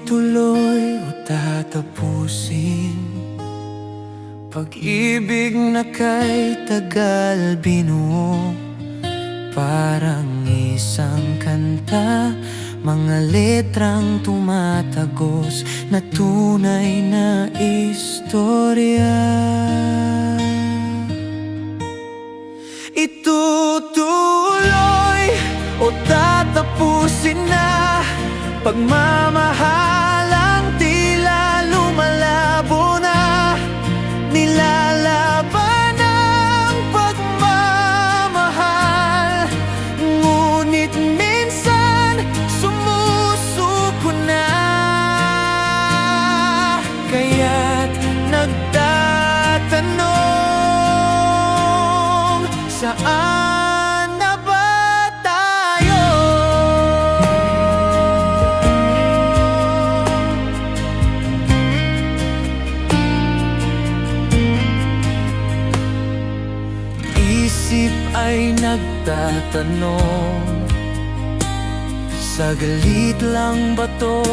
itutuloy o tatapusin? Pag-ibig na kay tagal binuo, parang isang kanta, mga letrang tumatagos na tunay na istorya. Itutuloy o tatapusin na pagmamahalang tila lumalabo na, nilalaban ang pagmamahal, ngunit minsan sumusuko na. Kaya't nagtatanong, saan na ba tayo? Isip ay nagtatanong, sa galit lang ba to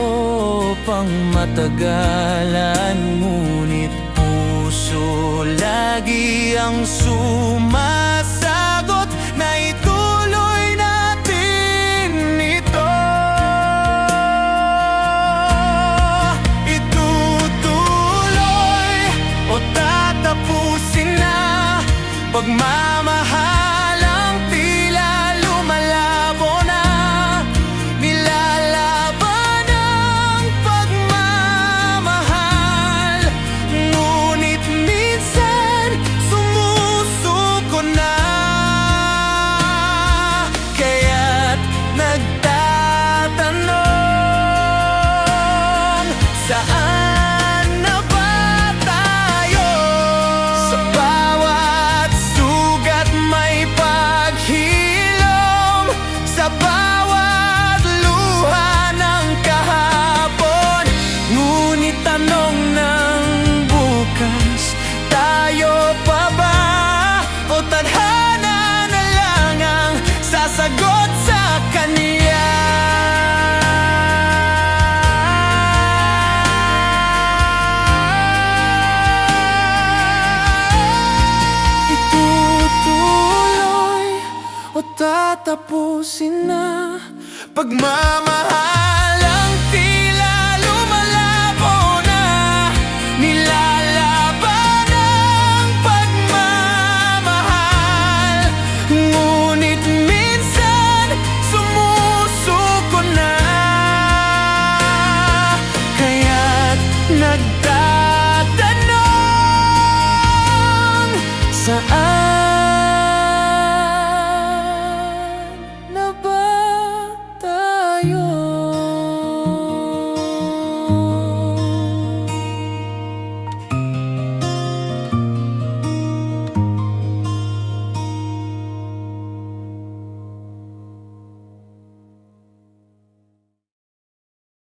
pang matagalan? Ngunit puso lagi ang sumasagot na ituloy natin ito. Itutuloy o tatapusin na pagmamahalang tila lumalabo na, nilalaban ang pagmamahal, ngunit minsan sumusuko na. Kaya't nagtatanong, saan na ba tayo? Sa bawat sugat may paghilom, sa bawat luha ng kahapon, ngunit tanong ng bukas, tayo pa ba o tadhana na lang ang sasagot sa kanya? Itutuloy o tatapusin na pagmamahalang tila lumalabo na, nilalaban ang pagmamahal, ngunit minsan sumusuko na. Kaya't nagtatanong, saan